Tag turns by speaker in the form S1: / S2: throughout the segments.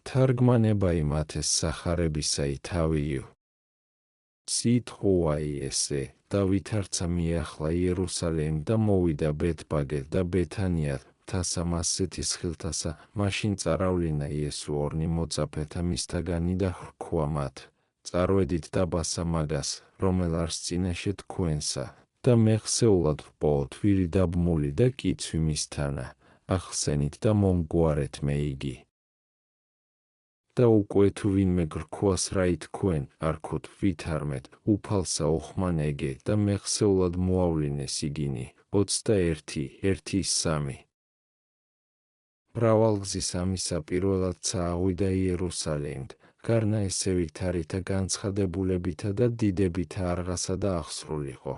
S1: თარგმანება იმათეს სახარებისაი თავიუ. სიტყვაი ესე, დავით არცა მიახლა იერუსალიმ და მოვიდა ბეთბაგე და ბეთანიად, თასა მასზეთის ხილთასა, მაშინ წარავლინა იესუ ორნი მოწაფეთა მისთაგანი და ჰრქვა მათ, წარვედით დაბასა მაგას, რომელ არს წინაშე თქვენსა, და მეხსეულად ვპოვოთ ვირი დაბმული და კიცვი მისთანა, ახსენით და მომგვარეთ მე იგი. და უკვე თუ ვინმე გრქვას რაი თქვენ, არქოთ ვითარმეთ, უფალსა ოხმან ეგე და მეხსეულად მოავლინეს იგინი, 21:1-3. მრავალგზის ამისა პირველად წაავიდა იერუსალიმთ, გარნა ესე ვითარითა განცხადებულებითა და დიდებითა არღასა და აღსრულიყო.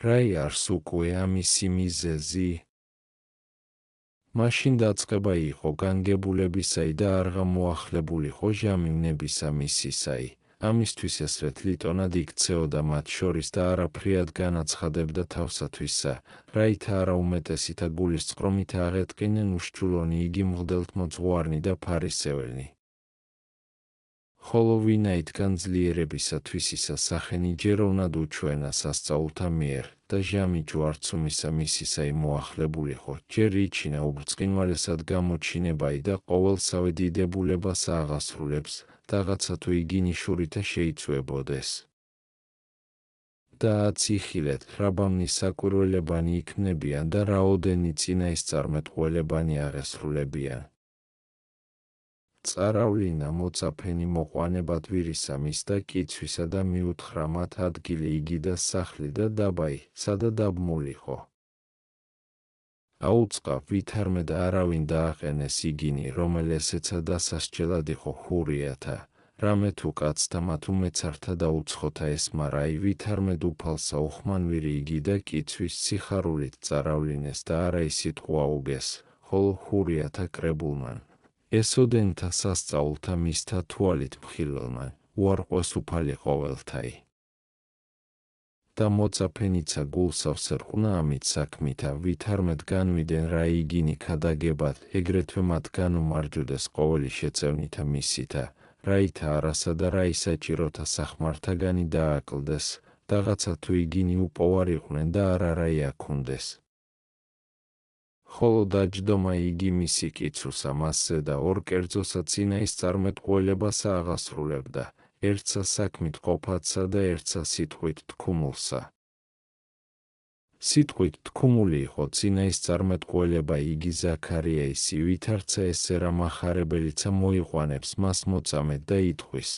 S1: რაი არს უკვე ამისი მიზეზი? მაშინ დაწყება იყო განგებულებისაი და არღა მოახლებულიყო ჟამინებისა მისისაი, ამისთვის ესრეთ ლიტონად იქცეოდა მათ შორის და არაფრიად განაცხადებდა თავსათვისა, რაითა არა უმეტესითა გულისწყრომით აღეტყინენ უშჩულონი იგი მღვდელთმოძღვარნი და ფარისეველნი. ხოლო ვინაით განძლიერებისათვის ისა სახენი ჯეროვნად უჩვენა სასწაულთა მიერ და ჟამი ჯვარცუმისა მისისაი მოახლებულიყო, ჯერ იჩინა უბრწყინვალესად გამოჩინებაი და ყოველსავე დიდებულებას აღასრულებს, დაღაცა თუ იგინი შურითა შეიცვებოდეს. და აციხილეთ, რაბამნი საკვირველებანი იქნებიან და რაოდენი წინაისწარმეტყველებანი აღესრულებიან. წარავლინა მოწაფენი მოყვანებად ვირისა მის და კიცვისა და მიუთხრა მათ ადგილი იგი და სახლი და დაბაი, სადა დაბმულიყო. აუწყა ვითარმე და არავინ დააყენეს იგინი, რომელ ესეცა დასასჯელად იყო ჰურიათა, რამე თუ კაცთა მათ უმეცართა და უცხოთა ესმარაი ვითარმედ უფალსა ოხმანვირი იგი და კიცხვის სიხარულით წაავლინეს და არა ისიტყვა უგეს, ხოლო ჰურიათა კრებულმან. ესოდენთა სასწაულთა მისთა თვალით მხილველმან, უარყვეს უფალი ყოველთაი. და მოწაფენიცა გულსავს ერყნა ამით საქმითა, ვითარმედ განვიდენ რა იგინი ქადაგებად, ეგრეთვე მათ განუმარჯვდეს ყოველი შეწევნითა მისითა, რაითა არასა და რა ისაჭიროთა სახმართაგანი დააკლდეს, დაღაცა თუ იგინი უპოვარიყვნენ და არა რაი აქუნდეს. ხოლო დაჯდომა იგი მისი კიცრუსა მასზე და ორ კერძოსა წინაისწარმეტყველებას აღასრულებდა, ერთსა საქმით ყოფადსა და ერთსა სიტყვით თქუმულსა. სიტყვით თქუმული იყო წინაისწარმეტყველება იგი ზაქარიაისი, ვითარცა ესერა მახარებელიცა მოიყვანებს მას მოწამედ და იტყვის.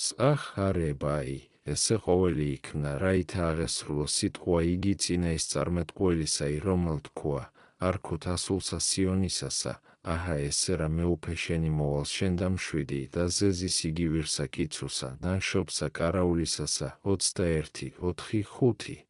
S1: სახარებაი, ესე ყოველი იქნა, რაითა აღესრულო სიტყვა იგი წინაისწარმეტყველისაი, რომელ თქვა, არქოთ ასულსა სიონისასა, აჰა ესერა მეუფე შენი მოვალ შენ და მშვიდი და ზეზის იგი ვირსა კიცრუსა, ნანშობსა კარაულისასა, 21:4-5.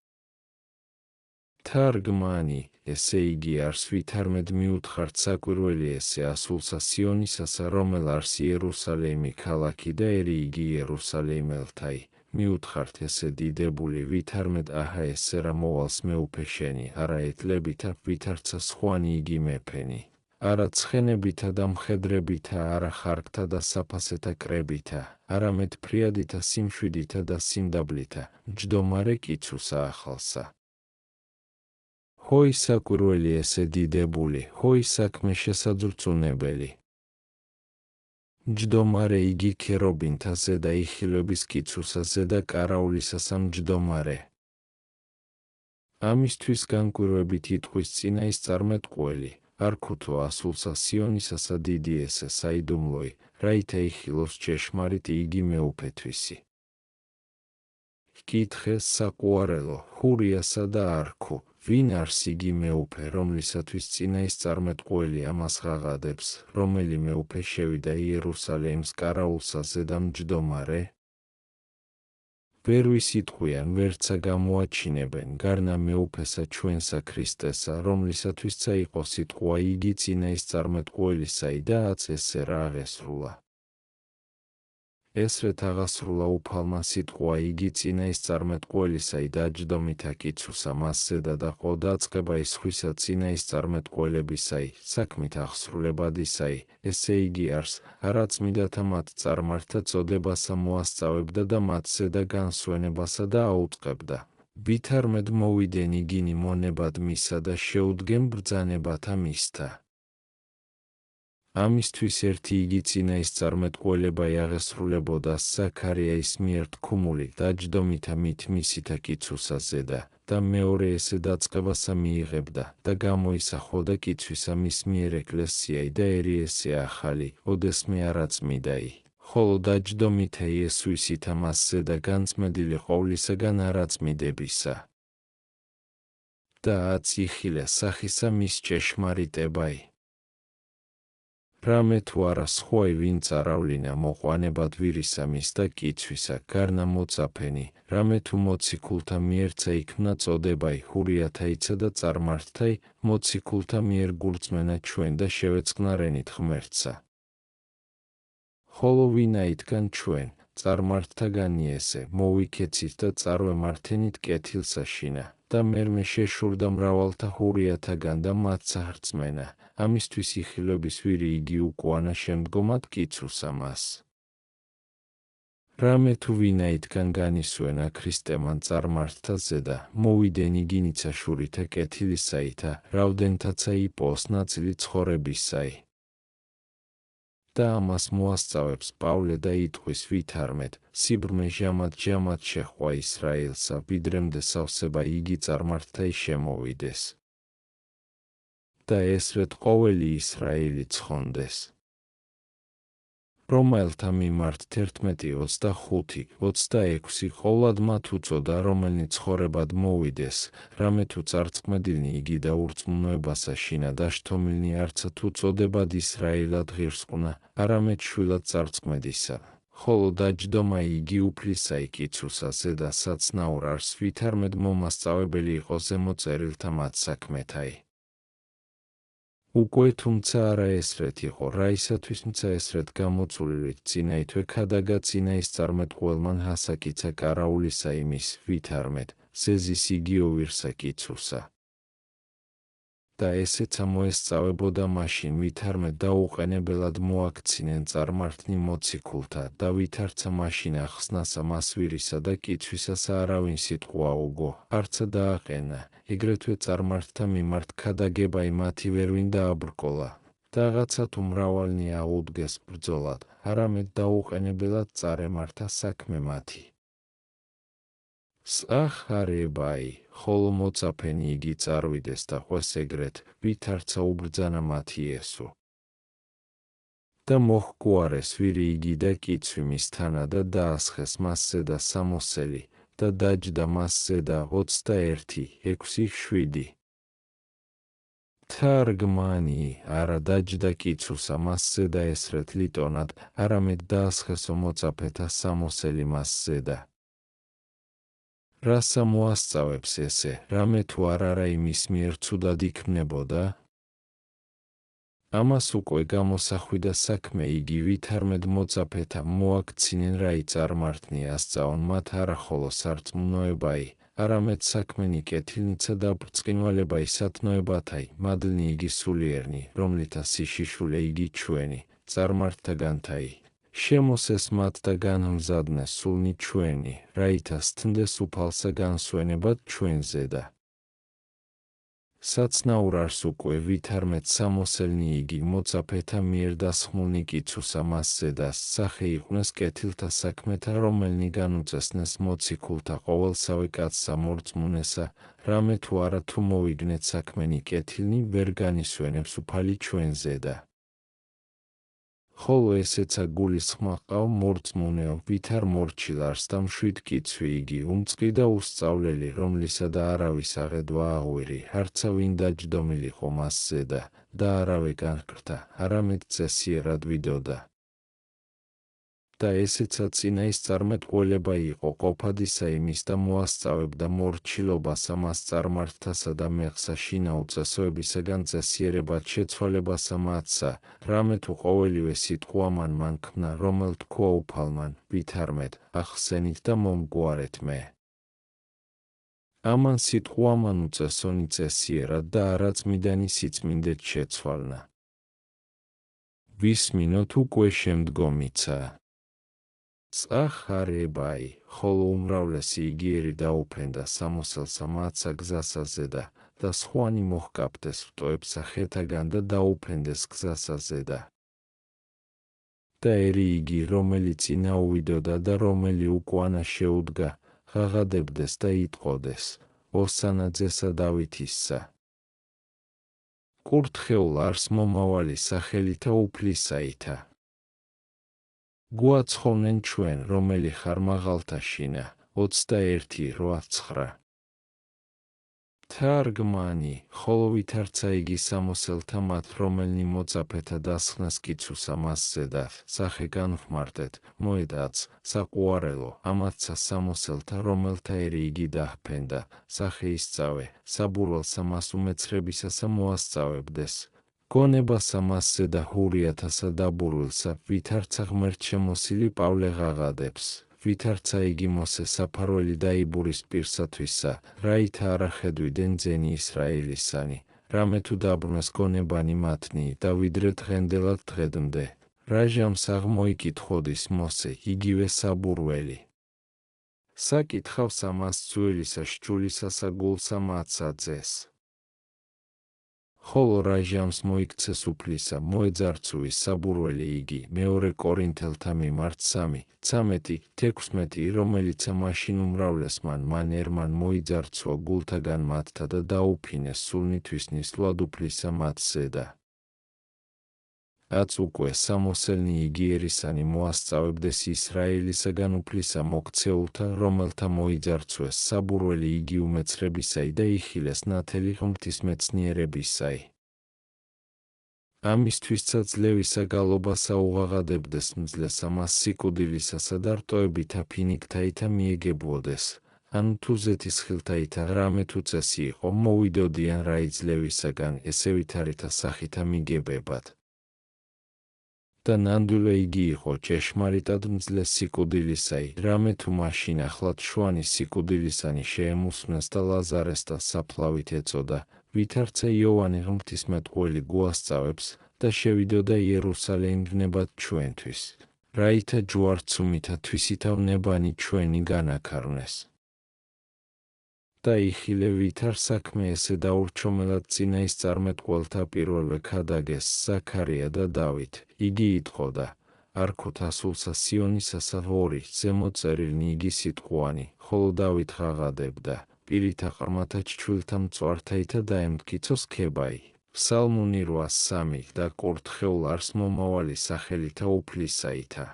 S1: თარგმანი, ესე იგი არს ვითარმედ მიუთხართ საკვირველი ესე ასულსა სიონისასა, რომელ არს იერუსალიმი ქალაქი და ერი იგი იერუსალიმელთაი, მიუთხართ ესე დიდებული ვითარმედ აჰა ესერა მოვალს მეუფე შენი, არა ეთლებითა ვითარცა სხვანი იგი მეფენი. არა ცხენებითა და მხედრებითა, არა ხარკთა და საფასეთა კრებითა, არამედ ფრიადითა სიმშვიდითა და სიმდაბლითა, მჯდომარე კიცრუსა ახალსა. ჰოი საკვირველი ესე დიდებული, ჰოი საქმე შესაძრწუნებელი. მჯდომარე იგი ქერობინთა ზედა იხილების კიცრუსა ზედა კარაულისასა მჯდომარე. ამისთვის განკვირვებით იტყვის წინაისწარმეტყველი, არქუთო ასულსა სიონისასა დიდი ესე საიდუმლოი, რაითა იხილოს ჭეშმარიტი იგი მეუფეთვისი. ჰკითხეს საყვარელო, ჰურიასა და არქუ, ვინ არს იგი მეუფე, რომლისათვის წინაისწარმეტყველი ამას ღაღადებს, რომელი მეუფე შევიდა იერუსალიმს კარაულსა ზედა მჯდომარე? ვერ ვისიტყვიან, ვერცა გამოაჩინებენ, გარნა მეუფესა ჩვენსა ქრისტესა, რომლისათვისცა იყო სიტყვა იგი წინაისწარმეტყველისაი და აც ესერა აღესრულა. ესრეთ აღასრულა უფალმა სიტყვა იგი წინაისწარმეტყველისაი დაჯდომითა კიცრუსა მასზედა და ყო დაწყება ისხვისა წინაისწარმეტყველებისაი, საქმით აღსრულებადისაი, ესე იგი არს, არა წმიდათა მათ წარმართთა წოდებასა მოასწავებდა და მათზედა განსვენებასა და აუწყებდა. ვითარმედ მოვიდენ იგინი მონებად მისა და შეუდგენ ბრძანებათა მისთა. ამისთვის ერთი იგი წინაისწარმეტყველება აღესრულებოდა ზაქარიაის მიერ თქმული დაჯდომითა მით მისითა კიცრუსაზე და მეორე ესე დაწყებასა მიიღებდა და გამოისახოდა კიცვისა მის მიერ ეკლესიაი და ერი ესე ახალი, ოდესმე არაწმიდაი, ხოლო დაჯდომითა იესუისითა მასზედა განწმენდილი ყოვლისაგან არაწმიდებისა. და აწიხილა სახისა მის ჭეშმარიტებაი. რამე თუ არა სხვაი ვინ წარავლინა მოყვანებად ვირისამის და კიცვისა გარნა მოწაფენი, რამე თუ მოციქულთა მიერცა იქმნა წოდებაი ჰურიათაიცა და წარმართთაი, მოციქულთა მიერ გულწმენა ჩვენ და შევეწყნარენით ღმერთსა. ხოლო ვინაითგან ჩვენ, წარმართთაგანი ესე, მოვიქეცით და წარვემართენით კეთილსაშინა, და მერმე შეშურდა მრავალთა ჰურიათაგან და მათსა რწმენა, ამისთვის იხილების ვირი იგი უკუანა შემდგომად კიცრუსა მას. რამე თუ ვინაითგან განისვენა ქრისტემან წარმართთაზე და მოვიდენ იგინიცა შურითა კეთილისაითა, რავდენთაცა იპოვოს ნაწილი ცხოვრებისაი. და ამას მოასწავებს პავლე და იტყვის ვითარმედ, სიბრმე ჟამად შეჰყვა ისრაელსა, ვიდრემდე სავსება იგი წარმართთაი შემოვიდეს. და ესრეთ ყოველი ისრაელი ცხონდეს. რომაელთა მიმართ 11:25-26 ყოვლად მათ უწოდა რომელნი ცხოვრებად მოვიდეს, რამე თუ წარწმედილნი იგი და ურწმუნოებასა შინა დაშთომილნი არცად უწოდებად ისრაელად ღირსყუნა, არამედ შვილად წარწმედისა. ხოლო დაჯდომა იგი უფლისაი კიცრუსაზე და საცნაურ არს ვითარმედ მომასწავებელი იყო ზემოწერილთა მათ საქმეთაი. უკვე თუმცა არა ესრეთ იყო, რაისათვისმცა ესრეთ გამოწვლილით წინაითვე ქადაგა წინაისწარმეტყველმან ჰასაკიცა კარაულისა იმის, ვითარმედ, ზეზის იგიო ვირსა კიცრუსა. და ესეცა მოესწავებოდა მაშინ ვითარმედ დაუყენებელად მოაქცნენ წარმართნი მოციქულთა და ვითარცა მაშინ ახსნასა მას ვირისა და კიცვისასა არავინ სიტყვა უგო, არცა დააყენა, ეგრეთვე წარმართთა მიმართ ქადაგებაი მათი ვერვინ დააბრკოლა. დაღაცა თუ მრავალნი აუდგეს ბრძოლად, არამედ დაუყენებელად წარემართა საქმე მათი. სახარებაი, ხოლო მოწაფენი იგი წარვიდეს და ყვეს ეგრეთ, ვითარცა უბრძანა მათი იესო. და მოჰგვარეს ვირი იგი და კიცვი მისთანა და დაასხეს მასზედა სამოსელი, და დაჯდა მასზედა 21:6-7. თარგმანი, არა დაჯდა კიცრუსა მასზედა ესრეთ ლიტონად, არამედ დაასხესო მოწაფეთა სამოსელი მასზედა. რასა მოასწავებს ესე, რამე თუ არ არა იმის მიერ ცუდად იქმნებოდა? ამას უკვე გამოსახვიდა საქმე იგი ვითარმედ მოწაფეთა მოაქცნენ რა იწარმართნი ასწაონ მათ არა ხოლო სარწმუნოებაი, არამედ საქმენი კეთილნიცა და ბრწყინვალებაი სათნოებათაი, მადლნი იგი სულიერნი, რომლითა სიშიშულე იგი ჩვენი, წარმართთაგანთაი. შემოსეს მათ და განმზადნეს სულნი ჩვენი, რაითა სთნდეს უფალსა განსვენებად ჩვენზე და საცნაურ არს უკვე ვითარმედ სამოსელნი იგი მოწაფეთა მიერ დასხმულნი კიცრუსა მასზედა სახე იყვნეს კეთილთა საქმეთა რომელნი განუწესნეს მოციქულთა ყოველსავე კაცსა მორწმუნესა, რამე თუ არა თუ მოვიგნეთ საქმენი კეთილნი ვერ განისვენებს უფალი ჩვენზე და ხოლო ესეცა გულისხმა ყავ მორწმუნეო, ვითარ მორჩილარს და მშვიდ კიცვი იგი უმწყი და უსწავლელი, რომლისა და არავის აღედვა აღვირი, არცა ვინ დაჯდომილიყო მასზედა და არავე განხრთა, არამედ წესიერად ვიდოდა. და ესეცა წინაისწარმეტყველება იყო ყოფადისა იმის და მოასწავებდა მორჩილობას ამას წარმართთასა და მეხსა შინა უწესოებისაგან წესიერებად შეცვალებასა მათსა, რამე თუ ყოველივე სიტყვა მან ქმნა, რომელ თქვა უფალმან, ვითარმეთ, ახსენით და მომგვარეთ მე. ამან სიტყვა მან უწესონი წესიერად და არაწმიდანი სიწმინდეთ შეცვალნა. ვისმინოთ უკვე შემდგომიცა. წახარებაი, ხოლო უმრავლესი იგიერი დაუფენდა სამოსელსა მათსა გზასა ზედა და სხვანი მოჰკაფდეს რტოებსა ხეთაგან და დაუფენდეს გზასა ზედა. და ერი იგი, რომელიც წინა უვიდოდა და რომელი უკანა შეუდგა, ღაღადებდეს და იტყოდეს, ოსანაძესა დავითისსა. კურთხეულ არს მომავალი სახელითა უფლისაითა. გვაცხოვნენ ჩვენ, რომელი ხარ მაღალთა შინა, 21:8. თარგმანი, ხოლო ვითარცა იგი სამოსელთა მათ, რომელნი მოწაფეთა დასხნას კიცუსა მას ზედათ, სახე განვმარტეთ, მოედაც, საყუარელო, ამათსა სამოსელთა, რომელთა ერი იგი დაჰფენდა, სახე ისწავე, საბურვალსა მას უმეცრებისასა მოასწავებდეს. გონებასა მასზე და ჰურიათასა დაბურვილსა, ვითარცა ღმერთ შემოსილი პავლე ღაღადებს, ვითარცა იგი მოსე საფარველი დაიბურის პირსათვისა, რაითა არ ახედვიდნენ ძენი ისრაელისანი, რამე თუ დაბრუნეს გონებანი მათნი და ვიდრე დღენდელად დღედმდე, რა ჟამს აღმოიკითხოდის მოსე, იგივე საბურველი. საკითხავს ამას ძველისა შჯულისასა გულსა მათსა ძეს. ხოლო რა ჟამს მოიქცეს უფლისა, მოეძარცუვის საბურველი იგი, მეორე კორინთელთა მიმართ 3:13, რომელიცა მაშინ უმრავლესმან მან ერმან მოიძარცვა გულთაგან მათთა და დაუფინეს სულნითვის ნისლად უფლისა მათ ზედა. აც უკვე სამოსელნი იგიერისანი მოასწავებდეს ისრაელისაგან უფლისა მოქცეულთა, რომელთა მოიძარცვეს საბურველი იგი უმეცრებისაი და იხილეს ნათელი ღმრთის მეცნიერებისაი. ამისთვისცა ძლევისა გალობასა უღაღადებდეს მძლეს ამას სიკვდილისასა და რტოებითა ფინიკთაითა მიეგებოდეს, ან თუ ზეთისხილთაითა რამე თუ წესი იყო მოვიდოდიან რა იძლევისაგან ესე ვითარითა სახითა მიგებებად. და ნამდვილე იგი იყო ჭეშმარიტად მძლეს სიკვდილისაი, რამე თუ მაშინ ახლად შვანი სიკვდილისანი შეემუსმნეს და ლაზარეს და საფლავით ეწოდა, ვითარცა იოანე ღმრთისმეტყველი გვასწავებს და შევიდოდა იერუსალიმგნებად ჩვენთვის, რაითა ჯვარცუმითა თვისითავნებანი ჩვენი განაქარნეს. და იხილე ვითარ საქმე ესე დაურჩომელად წინაისწარმეტყველთა პირველვე ქადაგეს ზაქარია და დავით, იგი იტყოდა, არქოთ ასულსა სიონისასა 2, ზემოთ წერილნი იგი სიტყვანი, ხოლო დავით ღაღადებდა, პირითა ყრმათა ჩჩვილთა მწვართაითა დაემტკიცოს ქებაი, ფსალმუნი 8:3 და კურთხეულ არს მომავალი სახელითა უფლისაითა.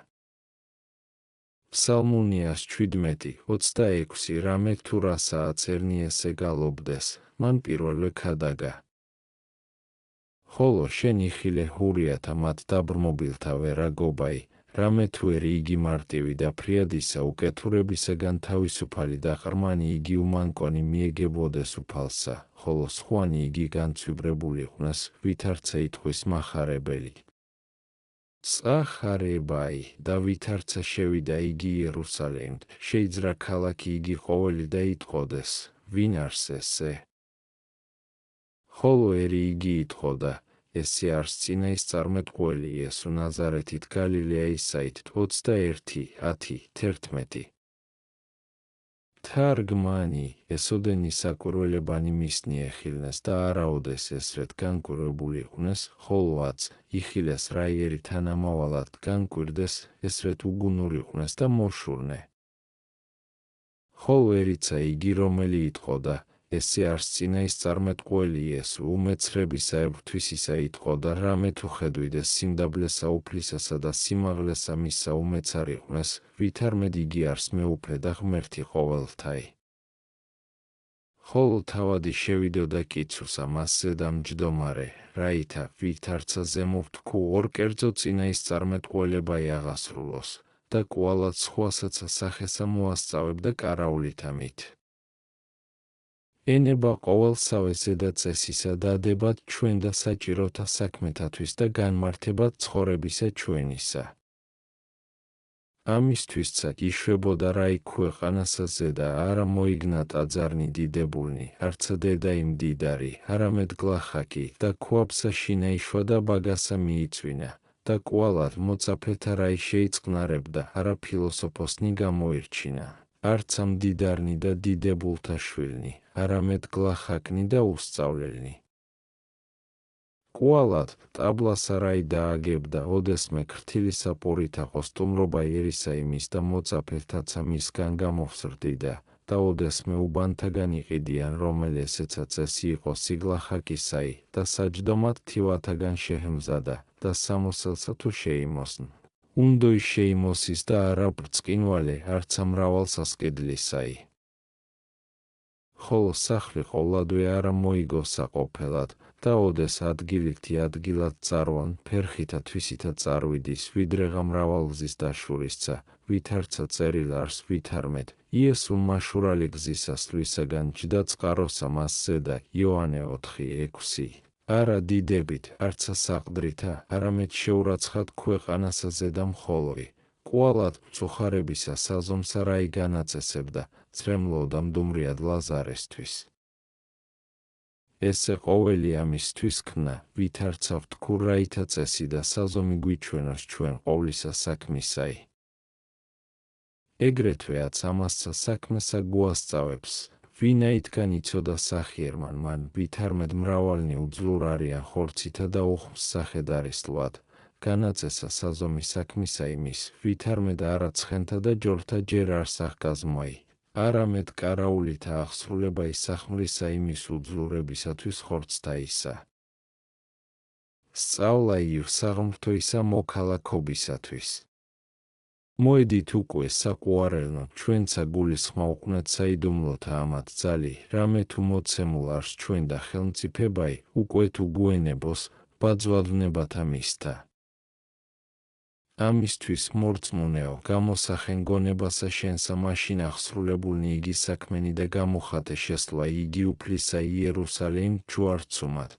S1: ფსალმუნიას 17:26 რამე თუ რასაა წერნი ესე გალობდეს, მან პირველვე ქადაგა. ხოლო შენ იხილე ჰურიათა მათ დაბრმობილთა ვერაგობაი, რამე თუ ერი იგი მარტივი და ფრიადისა უკეთურებისაგან თავისუფალი და ყრმანი იგი უმანკონი მიეგებოდეს უფალსა, ხოლო სხვანი იგი განცვიბრებული ყვნას, ვითარცა იტყვის მახარებელი. წახარებაი და ვითარცა შევიდა იგი იერუსალიმთ, შეიძრა ქალაქი იგი ყოველი და იტყოდეს, ვინ არს ესე? ხოლო ერი იგი იტყოდა, ესე არს წინაისწარმეტყველი იესო ნაზარეთით გალილეაისაით 21:10-11. თარგმანი, ესოდენი საკურველებანი მისნი ეხილნეს და არაოდეს ესრეთ განკვირვებული ყვნეს, ხოლოაც იხილეს რა იერი თანამავალად განკვირდეს, ესრეთ უგუნური ყვნეს და მოშურნე. ხოლოერიცა იგი რომელი იტყოდა, ესე არს წინაისწარმეტყველი იესო უმეცრებისა ებრთვისისა იტყოდა, რამე თუ ხედვიდეს სიმდაბლესა უფლისასა და სიმაღლესა მისა უმეცარი ყვნეს, ვითარმედ იგი არს მეუფე და ღმერთი ყოველთაი. ხოლო თავადი შევიდოდა კიცუსა მასზე და მჯდომარე, რაითა ვითარცა ზემოთ თქვ ორ კერძო წინაისწარმეტყველებაი აღასრულოს, და კვალად სხვასაც სახესა მოასწავებდა კარაულით ამით. ენება ყოველსავე ზედაწესისა დადებად ჩვენ და საჭიროთა საქმეთათვის და განმართებად ცხოვრებისა ჩვენისა. ამისთვისცა იშვებოდა რა იქ ქვეყანასა ზედა არა მოიგნა ტაძარნი დიდებულნი, არცა დედა იმ დიდარი, არამედ გლახაკი და ქვაბსა შინაიშვა და ბაგასა მიიწვინა და კვალად მოწაფეთა რაი შეიწყნარებდა, არა ფილოსოფოსნი გამოირჩინა, არც ამ დიდარნი და დიდებულთა შვილნი, არამედ გლახაკნი და უსწავლელნი. კვალად ტაბლასა რაი დააგებდა, ოდესმე ქრთილისა პორითა ყოსტუმრობა ერისა იმის და მოწაფეთაცა მისგან გამოვსრდიდა და ოდესმე უბანთაგან იყიდიან, რომელესეცა წესი იყო სიგლახაკისაი და საჯდომად თივათაგან შეჰმზადა და სამოსელსა თუ შეიმოსნ. უნდოი შეიმოსის და არა ბრწყინვალე, არცა მრავალსასყიდლისაი. ხოლო სახლი ყოლადვე არა მოიგოსა ყოფილად და ოდეს ადგილიქთი ადგილად წარვან ფერხითა თვისითა წარვიდის, ვიდრეღა მრავალგზის დაშურისცა, ვითარცა წერილ არს ვითარმეთ, იესო მაშურალი გზისას ლვისაგან ჯდა წყაროსა მასზე და იოანე 4:6. არა დიდებით, არცა საყდრითა, არამედ შეურაცხად ქვეყანასა ზედა მხოლოი. კვალად მწუხარებისა საზომსა რაი განაწესებდა, წრემლოვდა მდუმრიად ლაზარესთვის. ესე ყოველი ამისთვის ქნა, ვითარცა ვთქურ რაითა წესი და საზომი გვიჩვენოს ჩვენ ყოვლისა საქმისაი. ეგრეთვეაც ამასცა საქმესა გვასწავებს, ვინაითგან იცოდა სახიერმან მან ვითარმედ მრავალნი უძლურ არიან ხორცითა და უხმს სახედარისლვად, განაწესა საზომი საქმისა იმის, ვითარმედ არა ცხენთა და ჯორთა ჯერ არ სახგაზმოი, არამედ კარაულითა აღსრულება ისახმლისა იმის უძლურებისათვის ხორცთა ისა. სწავლა ირსაღმრთოისა მოქალაქობისათვის. მოედით უკვე საყვარელნო, ჩვენცა გულისხმა უკვნად საიდუმლოთა ამათ ძალი, რამე თუ მოცემულ არს ჩვენ და ხელმწიფებაი, უკვე თუ გვენებოს, ბაძვადვნებათა მისთა. ამისთვის მორწმუნეო, გამოსახენ გონებასა შენსა მაშინ აღსრულებულნი იგი საქმენი და გამოხატე შესვლა იგი უფლისა იერუსალიმ ჯვარცუმად.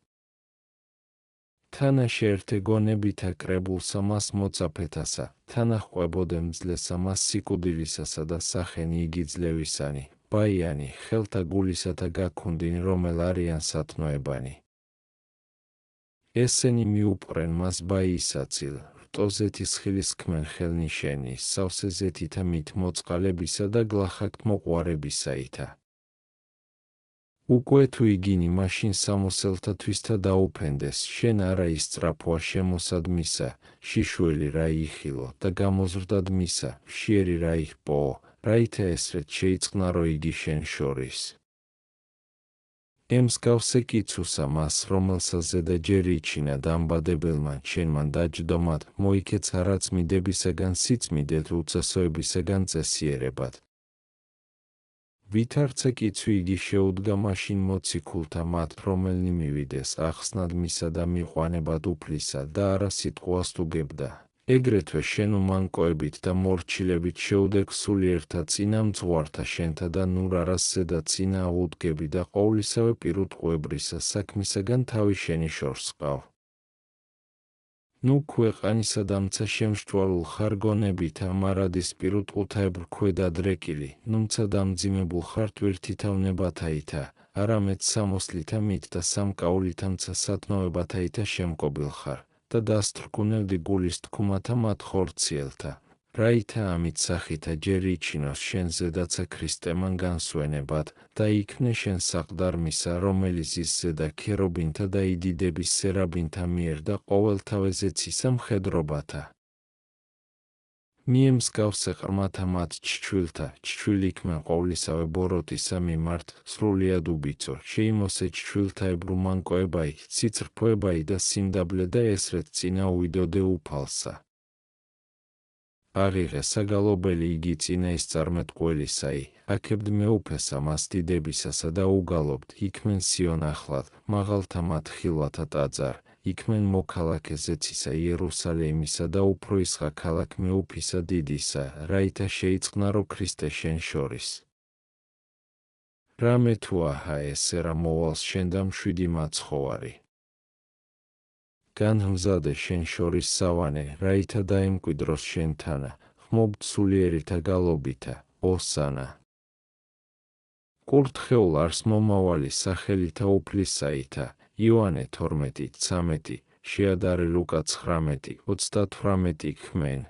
S1: თანა შეერთე გონებითა კრებულსა მას მოწაფეთასა, თანა ხვებოდე მძლესა მას სიკვდილისასა და სახენი იგი ძლევისანი, ბაიანი, ხელთა გულისათა გაქუნდინ რომელ არიან სათნოებანი. ესენი მიუპყრენ მას ბაისაცილ, რტოზეთის ხილის ქმენ ხელნიშენი, სავსე ზეთითა მით მოწყალებისა და გლახაკ მოყვარებისაითა. უკვე თუ იგინი მაშინ სამოსელთათვისთა დაუფენდეს, შენ არა ისწრაფოა შემოსად მისა, შიშველი რა იხილო და გამოზრდად მისა, მშიერი რა იხპოო, რაითა ესრეთ შეიწყნარო იგი შენ შორის. ემსგავსე კიცუსა მას, რომელსა ზედა ჯერ იჩინა დამბადებელმან შენმან დაჯდომად, მოიქეცა რაც მიდებისაგან სიწმიდეთ უწესოებისაგან წესიერებად. ვითარცა კიცვი იგი შეუდგა მაშინ მოციქულთა მათ, რომელნი მივიდეს ახსნად მისა და მიყვანებად უფლისა და არა სიტყვას უგებდა. ეგრეთვე შენ უმანკოებით და მორჩილებით შეუდეგ სულიერთა წინა მძღვართა შენთა და ნურ არას ზედა წინა აღუდგები და ყოვლისავე პირუტყვებრისა საქმისაგან თავი შენი შორს ყავ. ნუ ქვეყანისა დამცა შემსჭვალულ ხარ გონებითა მარადის პირუტყუთაებრ ქვედადრეკილი, ნუმცა დამძიმებულ ხარ თვირთითავნებათაითა, არამედ სამოსლითა მით და სამკაულითამცა სათნოებათაითა შემკობილ ხარ და დასთრგუნევდი გულის თქუმათა მათ ხორციელთა, რაითა ამით სახითა ჯერ იჩინოს შენ ზედაცა ქრისტემან განსვენებად და იქნე შენ საყდარ მისა, რომელიც ის ზედა ქერობინთა და იდიდების სერაბინთა მიერ და ყოველთავე ზეცისა მხედრობათა. მიემსგავსე ყრმათა მათ ჩჩვილთა, ჩჩვილი იქმენ ყოვლისავე ბოროტისა მიმართ, სრულიად უბიცო, შეიმოსე ჩჩვილთაებრ უმანკოებაი, სიცრფოებაი და სიმდაბლე და ესრეთ წინა უვიდოდე უფალსა. აღიღე საგალობელი იგი წინა ისწარმეტყველისაი, აქებდ მეუფესა მას დიდებისასა და უგალობთ, იქმენ სიონ ახლად, მაღალთა მათ ხილვათა ტაძარ, იქმენ მოქალაქე ზეცისა იერუსალიმისა და უფრო ისხა ქალაქ მეუფისა დიდისა, რაითა შეიწყნარო ქრისტე შენ შორის. რამე თუ აჰა ესე რა მოვალს შენ და მშვიდი მაცხოვარი. განმზადე შენ შორის სავანე, რაითა დაემკვიდროს შენთანა, ხმობთ სულიერითა გალობითა, ოსანა. კურთხეულ არს მომავალი სახელითა უფლისაითა, იოანე 12:13, შეადარე ლუკა 19:38 ხმენ.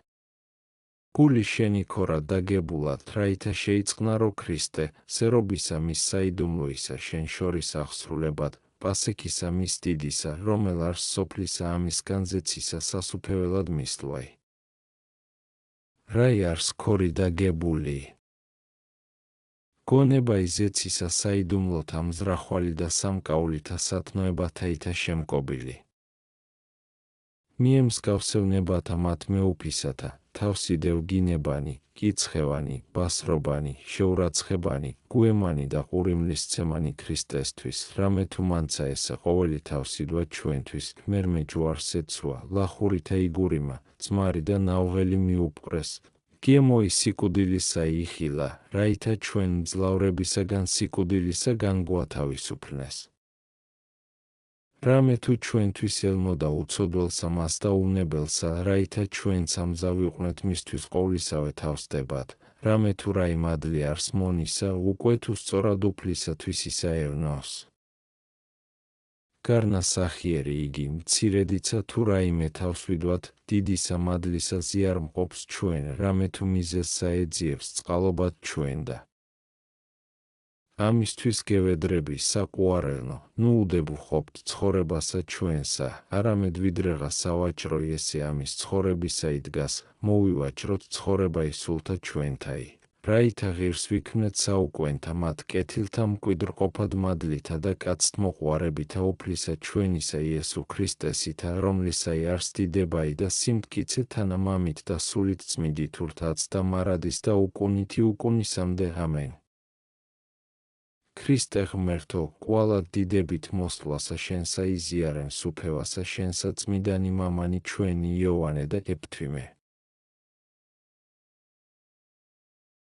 S1: გული შენი ქორა დაგებულად, რაითა შეიწყნარო ქრისტე, სერობისა მის საიდუმლოისა შენ შორის აღსრულებად, პასექისა მის დიდისა, რომელ არს სოფლისა ამისგან ზეცისა სასუფეველად მისლვაი. რაი არს ქორი დაგებული. გონება იზეცისა საიდუმლოთა მზრახვალი და სამკაულითა სათნოებათაითა შემკობილი. მიემსგავსევნებათა მათ მეუფისათა, თავსიდევ გინებანი, კიცხევანი, ბასრობანი, შეურაცხებანი, გუემანი და ყურიმლისცემანი ქრისტესთვის, რამე თუ მანცა ესე ყოველი თავსიდვა ჩვენთვის, მერმე ჯვარს ეცვა, ლახურითა იგურიმა, ძმარი და ნაუღელი მიუპყრეს, გიემოი სიკვდილისა იხილა, რაითა ჩვენ მძლავრებისაგან სიკვდილისაგან გვათავისუფლნეს. რამე თუ ჩვენთვის ელმოდა უცოდველსა მას და უნებელსა, რაითა ჩვენც ამზავიყვნეთ მისთვის ყოვლისავე თავსდებად, რამე თუ რაი მადლი არს მონისა, უკვე თუ სწორად უფლისათვის ისა ევნოს. გარნასახიერი იგი, მცირედიცა თუ რაიმე თავსვიდვად, დიდისა მადლისა ზიარ მყოფს ჩვენ, რამე თუ მიზეზსა ეძიებს წყალობად ჩვენ და. ამისთვის გევედრები საყუარელნო, ნუ უდებუხობთ ცხოვრებასა ჩვენსა, არამედ ვიდრეღა სავაჭრო ესე ამის ცხოვრებისა იდგას, მოვივაჭროთ ცხოვრება ისულთა ჩვენთაი. რაითა ღირს ვიქმნეთ საუკვენთა მათ კეთილთა მკვიდრყოფად მადლითა და კაცთმოყვარებითა უფლისა ჩვენისა იესო ქრისტესითა, რომლისაი არს დიდებაი და სიმტკიცე თანამამით და სულით წმიდით ურთაც და მარადის და უკუნითი უკუნისამდე ამენ. ქრისტე ღმერთო, კვალად დიდებით მოსვლასა შენსა იზიარენ სუფევასა შენსა წმიდანი მამანი ჩვენი იოანე და ეფთვიმე.